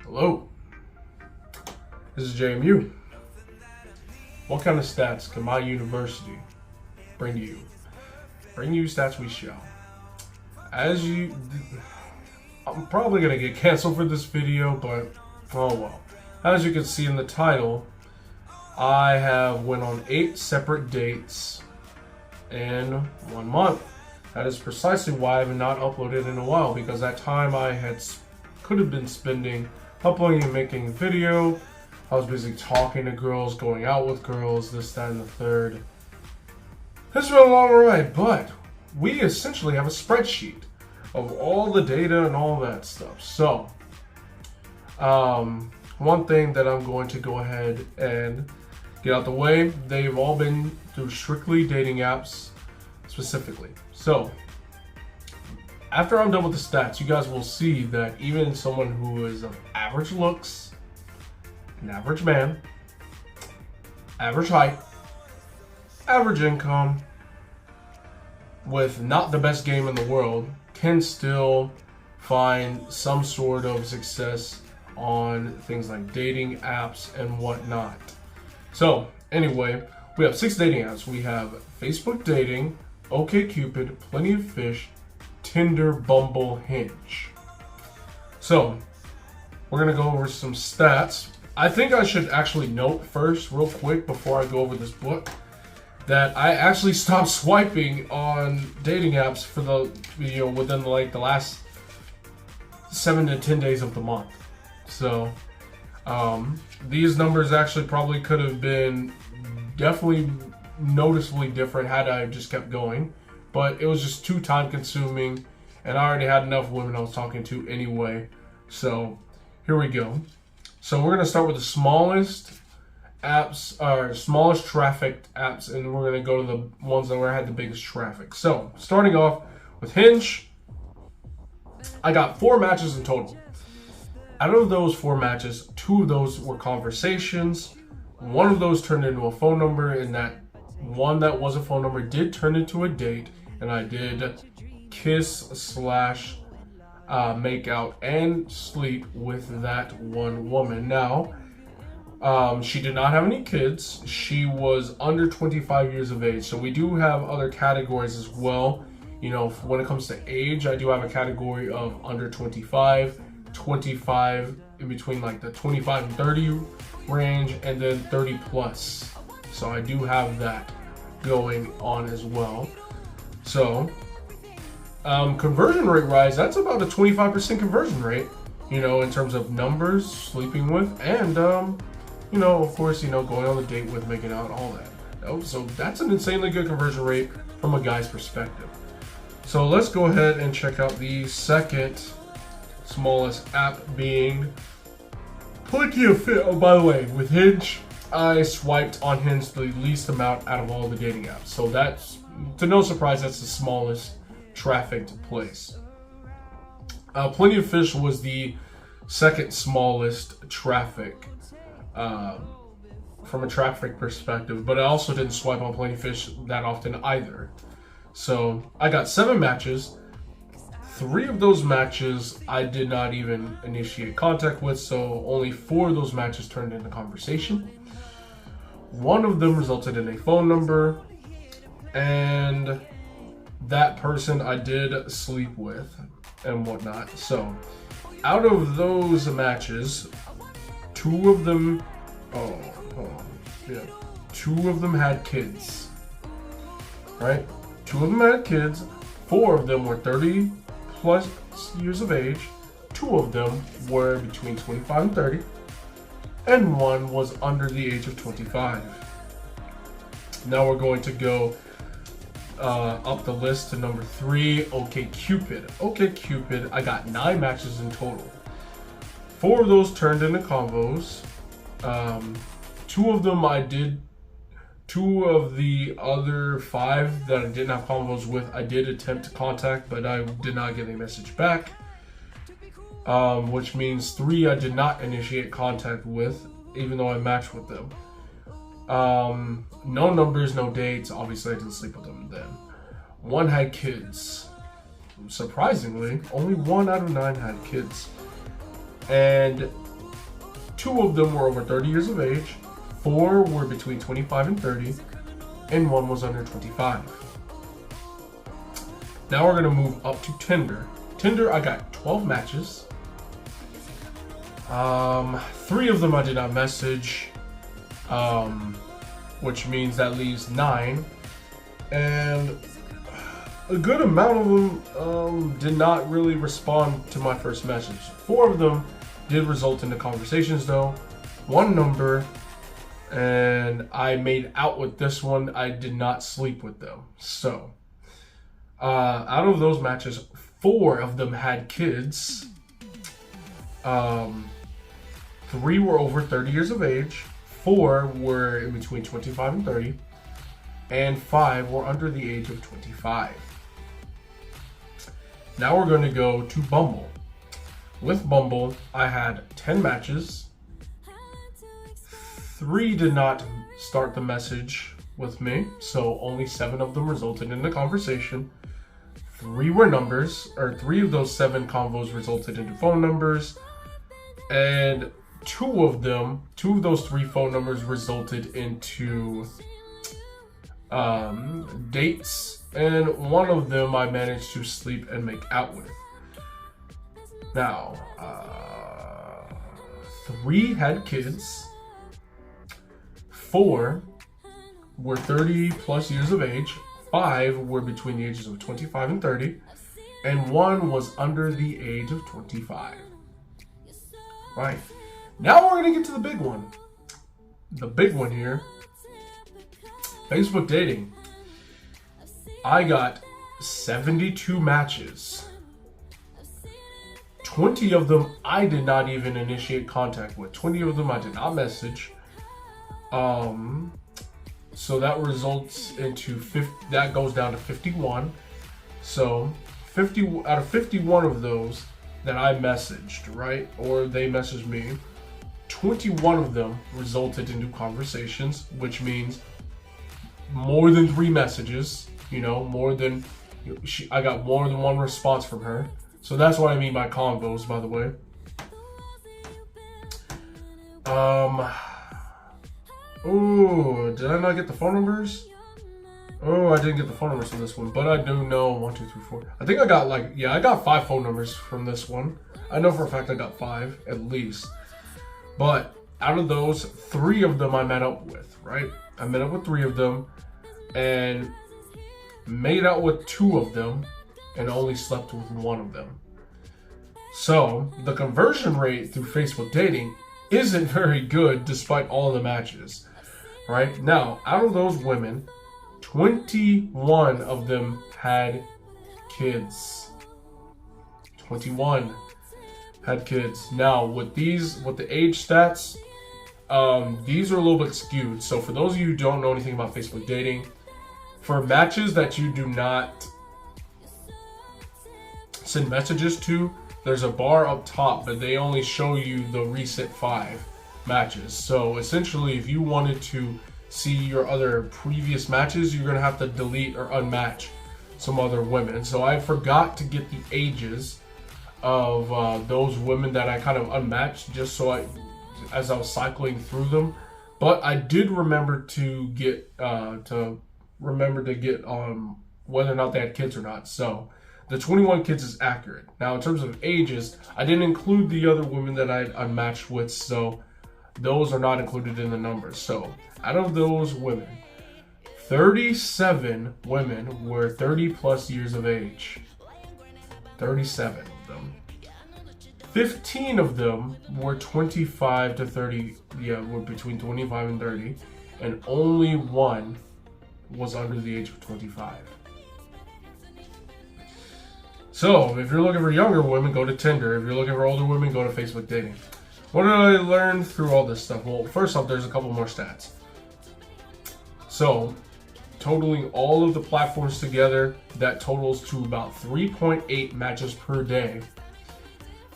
Hello, this is JMU. What kind of stats can my university bring you? Bring you stats we shall. I'm probably gonna get canceled for this video, but oh well. As you can see in the title, I have went on 8 separate dates in 1 month. That is precisely why I have not uploaded in a while, because that time could have been spending uploading and making a video. I was busy talking to girls, going out with girls, this, that, and the third. It's been a long ride, but we essentially have a spreadsheet of all the data and all that stuff. So, one thing that I'm going to go ahead and get out the way, they've all been through strictly dating apps specifically. So, after I'm done with the stats, you guys will see that even someone who is of average looks, an average man, average height, average income, with not the best game in the world, can still find some sort of success on things like dating apps and whatnot. So, anyway, we have 6 dating apps. We have Facebook Dating, OkCupid, Plenty of Fish, Tinder, Bumble, Hinge. So, we're gonna go over some stats. I think I should actually note first, real quick, before I go over this book, that I actually stopped swiping on dating apps for within the last 7 to 10 days of the month. So, these numbers actually probably could have been definitely noticeably different had I just kept going. But it was just too time consuming, and I already had enough women I was talking to anyway. So here we go. So we're gonna start with the smallest apps, or smallest trafficked apps, and we're gonna go to the ones that had the biggest traffic. So starting off with Hinge, I got 4 matches in total. Out of those 4 matches, 2 of those were conversations. 1 of those turned into a phone number, and that one that was a phone number did turn into a date. And I did kiss / make out and sleep with that one woman. Now, she did not have any kids. She was under 25 years of age. So we do have other categories as well. You know, when it comes to age, I do have a category of under 25, 25 in between like the 25 and 30 range, and then 30 plus. So I do have that going on as well. So, conversion rate rise, that's about a 25% conversion rate, you know, in terms of numbers, sleeping with, and, you know, of course, you know, going on the date with, making out, all that. So that's an insanely good conversion rate from a guy's perspective. So let's go ahead and check out the second smallest app, being Plenty of Fish. Oh, by the way, with Hinge, I swiped on Hinge the least amount out of all the dating apps. So that's, to no surprise, that's the smallest trafficked place. Plenty of Fish was the second smallest traffic from a traffic perspective, but I also didn't swipe on Plenty of Fish that often either. So I got 7 matches. 3 of those matches I did not even initiate contact with, so only 4 of those matches turned into conversation. 1 of them resulted in a phone number, and that person I did sleep with and whatnot. So out of those matches, 2 of them, 2 of them had kids, right? 2 of them had kids. 4 of them were 30 plus years of age. 2 of them were between 25 and 30, and 1 was under the age of 25. Now we're going to go up the list to number 3, OkCupid. OkCupid, I got 9 matches in total. 4 of those turned into convos. 2 of them I did. 2 of the other 5 that I didn't have convos with, I did attempt to contact, but I did not get a message back. Which means 3 I did not initiate contact with, even though I matched with them. No numbers, no dates. Obviously, I didn't sleep with them then. 1 had kids. Surprisingly, only 1 out of 9 had kids. And 2 of them were over 30 years of age, 4 were between 25 and 30, and 1 was under 25. Now we're going to move up to Tinder. Tinder, I got 12 matches. 3 of them I did not message, which means that leaves 9. And a good amount of them did not really respond to my first message. 4 of them did result into conversations though. 1 number, and I made out with this one. I did not sleep with them. So, out of those matches, 4 of them had kids. 3 were over 30 years of age. 4 were in between 25 and 30. And 5 were under the age of 25. Now we're going to go to Bumble. With Bumble, I had 10 matches. 3 did not start the message with me, so only 7 of them resulted in the conversation. 3 were numbers, or 3 of those 7 convos resulted into phone numbers, and 2 of those 3 phone numbers resulted into dates, and 1 of them I managed to sleep and make out with. Now, 3 had kids, 4 were 30 plus years of age, 5 were between the ages of 25 and 30, and 1 was under the age of 25. Right. Now we're going to get to the big one. The big one here. Facebook dating. I got 72 matches. 20 of them I did not even initiate contact with. 20 of them I did not message. So that results into that goes down to 51. So 50 out of 51 of those that I messaged, right? Or they messaged me. 21 of them resulted into conversations, which means more than 3 messages, I got more than 1 response from her. So that's what I mean by convos, by the way. Oh, did I not get the phone numbers? Oh, I didn't get the phone numbers from this one, but I do know 1, 2, 3, 4. I think I got I got 5 phone numbers from this one. I know for a fact I got 5 at least. But out of those, 3 of them I met up with, right? I met up with 3 of them and made out with 2 of them and only slept with 1 of them. So the conversion rate through Facebook dating isn't very good despite all the matches, right? Now, out of those women, 21 of them had kids. 21 had kids. Now, with the age stats, these are a little bit skewed. So for those of you who don't know anything about Facebook dating, for matches that you do not send messages to, there's a bar up top, but they only show you the recent 5 matches. So essentially, if you wanted to see your other previous matches, you're going to have to delete or unmatch some other women. So I forgot to get the ages of those women that I kind of unmatched, just so as I was cycling through them. But I did remember to get whether or not they had kids or not. So the 21 kids is accurate. Now, in terms of ages, I didn't include the other women that I unmatched with, so those are not included in the numbers. So out of those women, 37 women were 30 plus years of age. 37 of them. 15 of them were 25 to 30, were between 25 and 30, and only 1 was under the age of 25. So, if you're looking for younger women, go to Tinder. If you're looking for older women, go to Facebook dating. What did I learn through all this stuff? Well, first off, there's a couple more stats. So, totaling all of the platforms together, that totals to about 3.8 matches per day.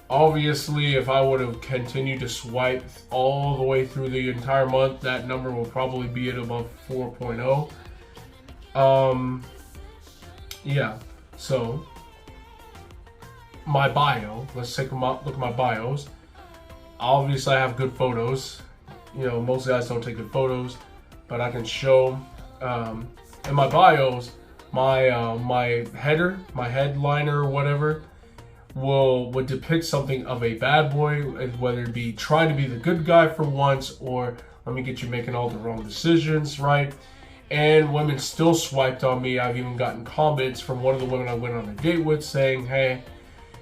Obviously, if I would have continued to swipe all the way through the entire month, that number will probably be at above 4.0. So my bio, let's take a look at my bios. Obviously, I have good photos. You know, most guys don't take good photos, but I can show in my bios my header, my headliner, or whatever, would depict something of a bad boy, whether it be trying to be the good guy for once, or let me get you making all the wrong decisions, right? And women still swiped on me. I've even gotten comments from one of the women I went on a date with saying, hey,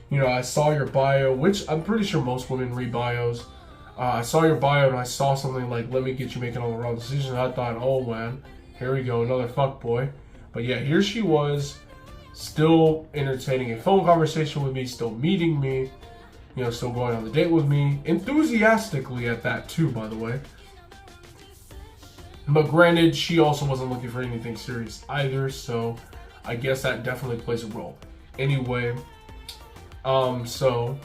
you know, I saw your bio, which I'm pretty sure most women read bios. I saw your bio and I saw something like, let me get you making all the wrong decisions. I thought, oh man, here we go, another fuck boy. But yeah, here she was, still entertaining a phone conversation with me, still meeting me, you know, still going on the date with me, enthusiastically at that too, by the way. But granted, she also wasn't looking for anything serious either, so I guess that definitely plays a role. Anyway, so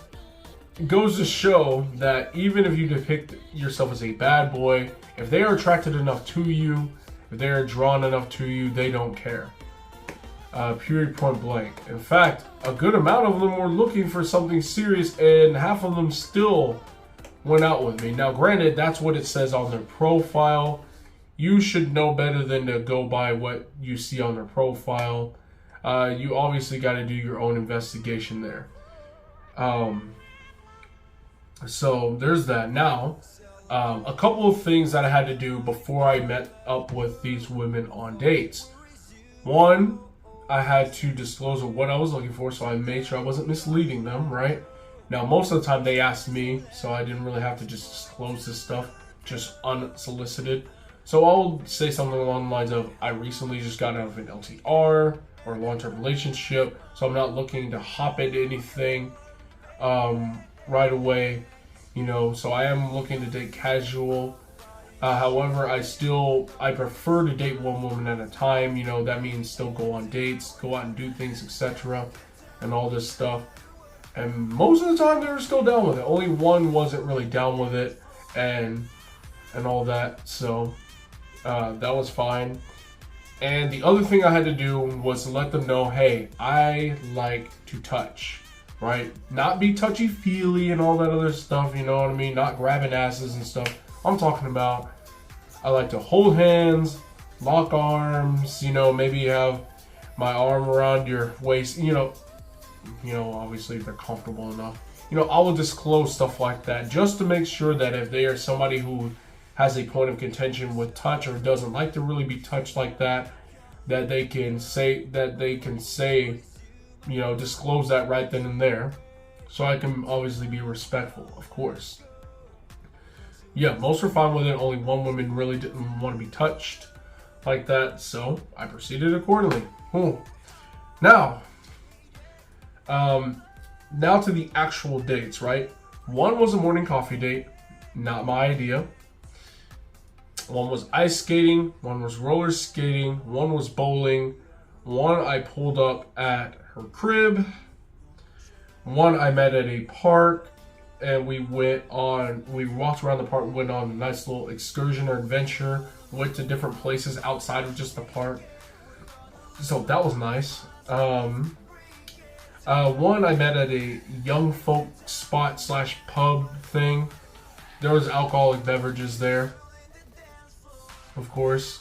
it goes to show that even if you depict yourself as a bad boy, if they are attracted enough to you, if they are drawn enough to you, they don't care. Period, point blank. In fact, a good amount of them were looking for something serious, and half of them still went out with me. Now, granted, that's what it says on their profile. You should know better than to go by what you see on their profile. You obviously got to do your own investigation there. So there's that. Now, a couple of things that I had to do before I met up with these women on dates. One, I had to disclose what I was looking for, so I made sure I wasn't misleading them, right? Now, most of the time they asked me, so I didn't really have to just disclose this stuff, just unsolicited. So I'll say something along the lines of, I recently just got out of an LTR or long-term relationship, so I'm not looking to hop into anything right away, you know, so I am looking to date casual. However, I prefer to date one woman at a time, you know, that means still go on dates, go out and do things, etc., and all this stuff. And most of the time they were still down with it. Only one wasn't really down with it and all that, so that was fine. And the other thing I had to do was let them know, hey, I like to touch, right? Not be touchy-feely and all that other stuff, you know what I mean? Not grabbing asses and stuff. I'm talking about, I like to hold hands, lock arms, you know, maybe have my arm around your waist, you know, obviously if they're comfortable enough. You know, I will disclose stuff like that just to make sure that if they are somebody who has a point of contention with touch or doesn't like to really be touched like that, that they can say, you know, disclose that right then and there. So I can obviously be respectful, of course. Yeah, most were fine with it. Only one woman really didn't want to be touched like that, so I proceeded accordingly. Now to the actual dates, right? One was a morning coffee date, not my idea. One was ice skating, one was roller skating, one was bowling, one I pulled up at her crib, one I met at a park, and we walked around the park and went on a nice little excursion or adventure, went to different places outside of just the park. So that was nice. One I met at a young folk spot / pub thing. There was alcoholic beverages there, of course.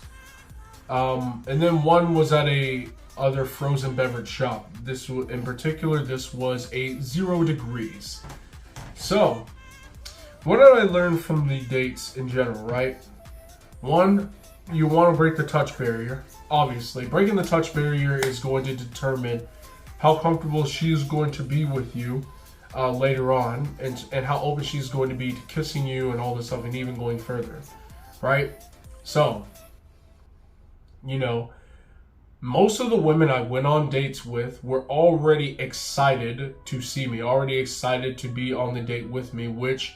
And then one was at a other frozen beverage shop. This in particular, this was a 0 degrees. So, what did I learn from the dates in general, right? One, you want to break the touch barrier. Obviously, breaking the touch barrier is going to determine how comfortable she is going to be with you later on, and how open she's going to be to kissing you and all this stuff, and even going further, right? So, you know, most of the women I went on dates with were already excited to see me, already excited to be on the date with me, which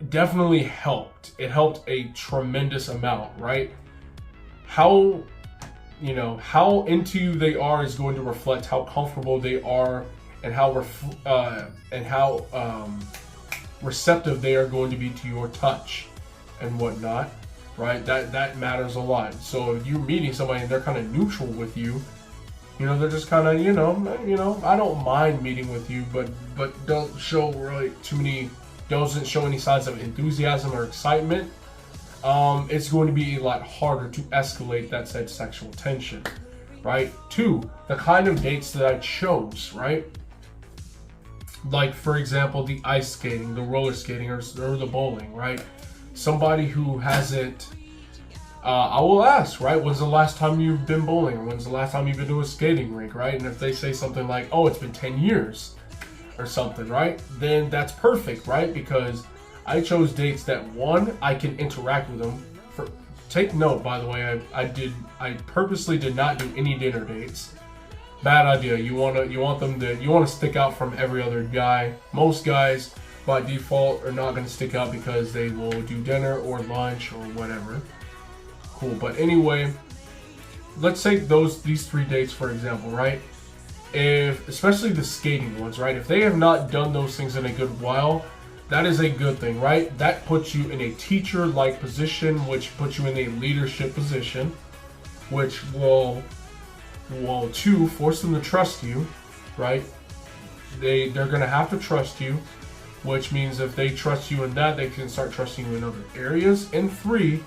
definitely helped. It helped a tremendous amount, right? How into you they are is going to reflect how comfortable they are and how receptive they are going to be to your touch and whatnot. Right, that matters a lot. So if you're meeting somebody and they're kind of neutral with you, you know, they're just kind of, you know, I don't mind meeting with you, but don't show really too many doesn't show any signs of enthusiasm or excitement, it's going to be a lot harder to escalate that said sexual tension, right? 2, the kind of dates that I chose, right? Like, for example, the ice skating, the roller skating, or the bowling, right? Somebody who hasn't, I will ask, right? When's the last time you've been bowling? Or when's the last time you've been to a skating rink, right? And if they say something like, oh, it's been 10 years or something, right? Then that's perfect, right? Because I chose dates that, 1, I can interact with them. Take note, by the way, I purposely did not do any dinner dates. Bad idea. You want to stick out from every other guy. Most guys by default are not going to stick out because they will do dinner or lunch or whatever. Cool. But anyway, let's take these 3 dates for example, right? Especially the skating ones, right? If they have not done those things in a good while, that is a good thing, right? That puts you in a teacher-like position, which puts you in a leadership position, which will 2, force them to trust you, right? They're gonna have to trust you, which means if they trust you in that, they can start trusting you in other areas. And 3,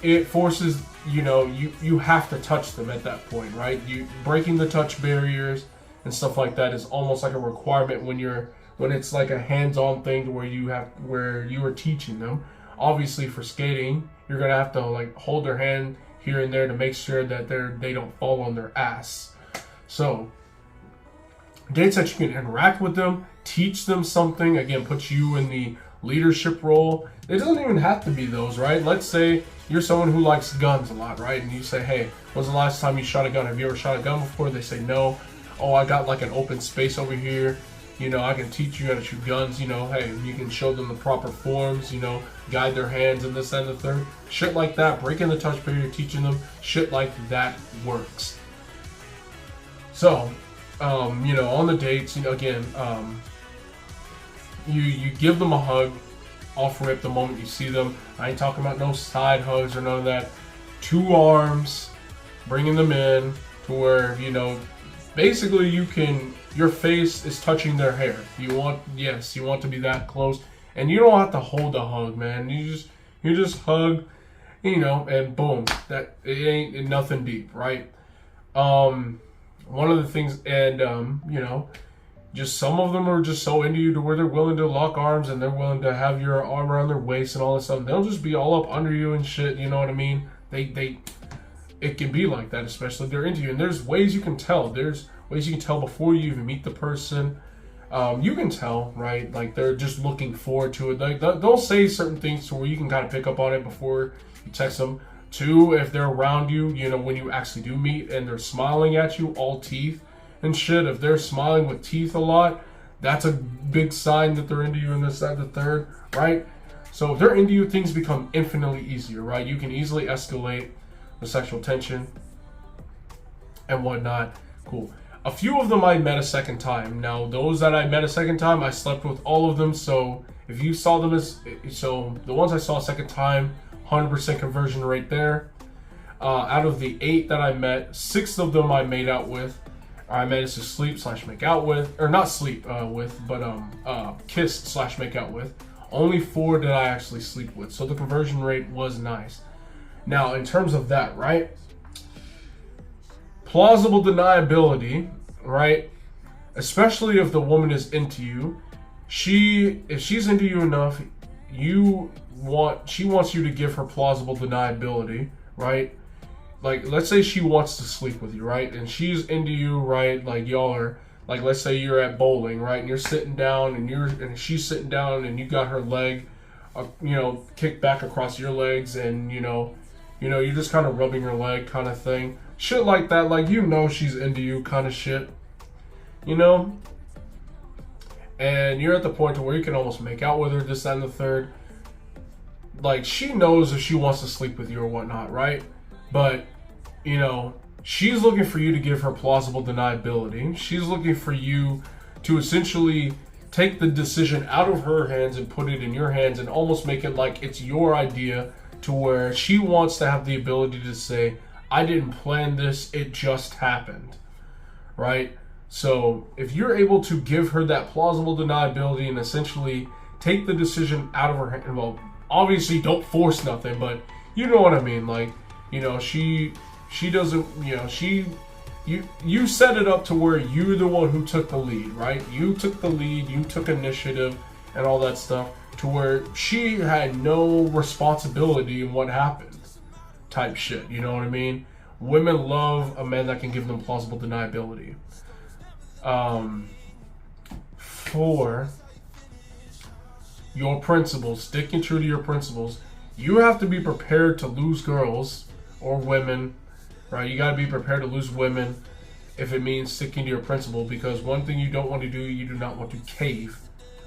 it forces, you have to touch them at that point, right? You breaking the touch barriers and stuff like that is almost like a requirement when it's like a hands-on thing where you are teaching them. Obviously for skating, you're gonna have to like hold their hand here and there to make sure that they don't fall on their ass. So dates that you can interact with them, teach them something, again, puts you in the leadership role. It doesn't even have to be those, right? Let's say you're someone who likes guns a lot, right? And you say, hey, when's the last time you shot a gun? Have you ever shot a gun before? They say no. Oh, I got like an open space over here. I can teach you how to shoot guns. Hey, you can show them the proper forms, guide their hands and this and the third. Shit like that, breaking the touch barrier, teaching them, shit like that works. So, on the dates, again, you give them a hug off rip the moment you see them. I ain't talking about no side hugs or none of that. 2 arms, bringing them in to where, basically your face is touching their hair. You want to be that close, and you don't have to hold a hug, man. You just hug, and boom, that it ain't nothing deep, right? One of the things, and just some of them are just so into you to where they're willing to lock arms and they're willing to have your arm around their waist and all this stuff. They'll just be all up under you and shit. You know what I mean? It can be like that, especially if they're into you. And there's ways you can tell. There's ways you can tell before you even meet the person. You can tell, right? Like they're just looking forward to it. Like they'll say certain things to where you can kind of pick up on it before you text them. 2, if they're around you, when you actually do meet and they're smiling at you, all teeth and shit. If they're smiling with teeth a lot, that's a big sign that they're into you. And this, that, the third, right? So if they're into you, things become infinitely easier, right? You can easily escalate the sexual tension and whatnot. Cool. A few of them I met a second time. Now, those that I met a second time, I slept with all of them. So if you saw them the ones I saw a second time, 100% conversion rate there. Out of the 8 that I met, 6 of them I made out with. I managed to sleep/make out with, or not sleep with, but kiss/make out with. Only 4 did I actually sleep with. So the conversion rate was nice. Now, in terms of that, right? Plausible deniability, right? Especially if the woman is into you. If she's into you enough, she wants you to give her plausible deniability, right? Like, let's say she wants to sleep with you, right? And she's into you, right? Like, y'all are, like, let's say you're at bowling, right? And you're sitting down, and she's sitting down, and you got her leg, kicked back across your legs, and you're just kind of rubbing her leg, kind of thing. Shit like that, like, she's into you, kind of shit, And you're at the point to where you can almost make out with her, this, that, and the third. Like, she knows if she wants to sleep with you or whatnot, right? But, she's looking for you to give her plausible deniability. She's looking for you to essentially take the decision out of her hands and put it in your hands and almost make it like it's your idea, to where she wants to have the ability to say, I didn't plan this, it just happened, right? So if you're able to give her that plausible deniability and essentially take the decision out of her hand. Well, obviously don't force nothing, but you know what I mean. Like, you know, she doesn't, you know, you set it up to where you're the one who took the lead, right? You took the lead, you took initiative and all that stuff, to where she had no responsibility in what happened, type shit, you know what I mean? Women love a man that can give them plausible deniability. For your principles, sticking true to your principles, you have to be prepared to lose girls or women, right? You got to be prepared to lose women if it means sticking to your principle, because one thing you don't want to do, you do not want to cave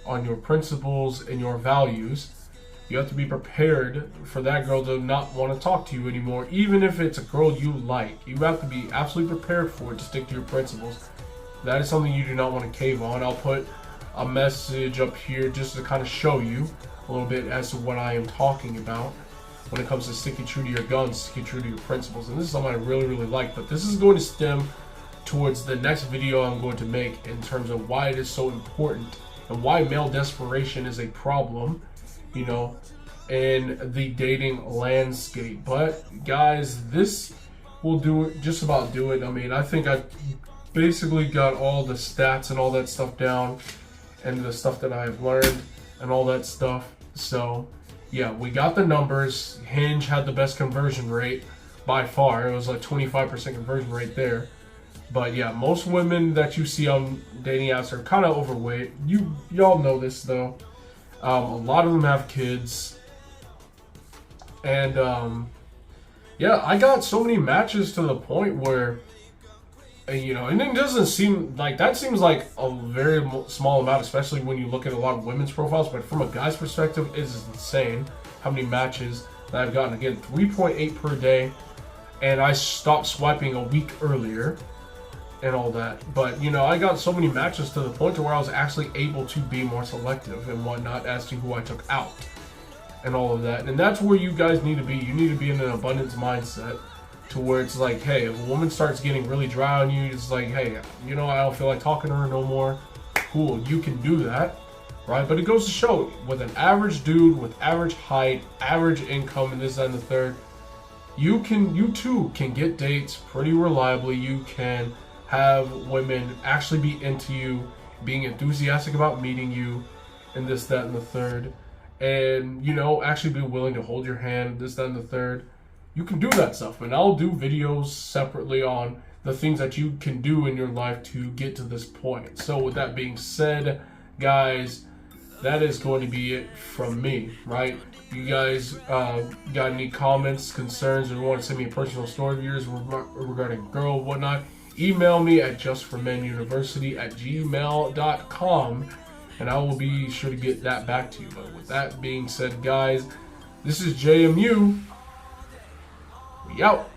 on your principles and your values. You have to be prepared for that girl to not want to talk to you anymore, even if it's a girl you like. You have to be absolutely prepared for it to stick to your principles. That is something you do not want to cave on. I'll put a message up here just to kind of show you a little bit as to what I am talking about when it comes to sticking true to your guns, sticking true to your principles. And this is something I really, really like. But this is going to stem towards the next video I'm going to make in terms of why it is so important and why male desperation is a problem, you know, in the dating landscape. But guys, this will do it, just about do it. I mean, I think I basically got all the stats and all that stuff down, and the stuff that I've learned and all that stuff. So yeah, we got the numbers. Hinge had the best conversion rate by far. It was like 25% conversion rate there. But yeah, most women that you see on dating apps are kind of overweight. Y'all know this though. A lot of them have kids. And yeah, I got so many matches to the point where, you know, and it doesn't seem like, that seems like a very small amount, especially when you look at a lot of women's profiles. But from a guy's perspective, it is insane how many matches that I've gotten. Again, 3.8 per day. And I stopped swiping a week earlier and all that. But, you know, I got so many matches to the point to where I was actually able to be more selective and whatnot as to who I took out and all of that. And that's where you guys need to be. You need to be in an abundance mindset, to where it's like, hey, if a woman starts getting really dry on you, it's like, hey, you know, I don't feel like talking to her no more. Cool, you can do that, right? But it goes to show, with an average dude with average height, average income, and this, that, and the third, you too can get dates pretty reliably. You can have women actually be into you, being enthusiastic about meeting you, and this, that, and the third, and, you know, actually be willing to hold your hand, this, that, and the third. You can do that stuff, and I'll do videos separately on the things that you can do in your life to get to this point. So with that being said, guys, that is going to be it from me, right? You guys got any comments, concerns, or want to send me a personal story of yours regarding a girl, whatnot, email me at justformenuniversity@gmail.com, and I will be sure to get that back to you. But with that being said, guys, this is JMU. We out.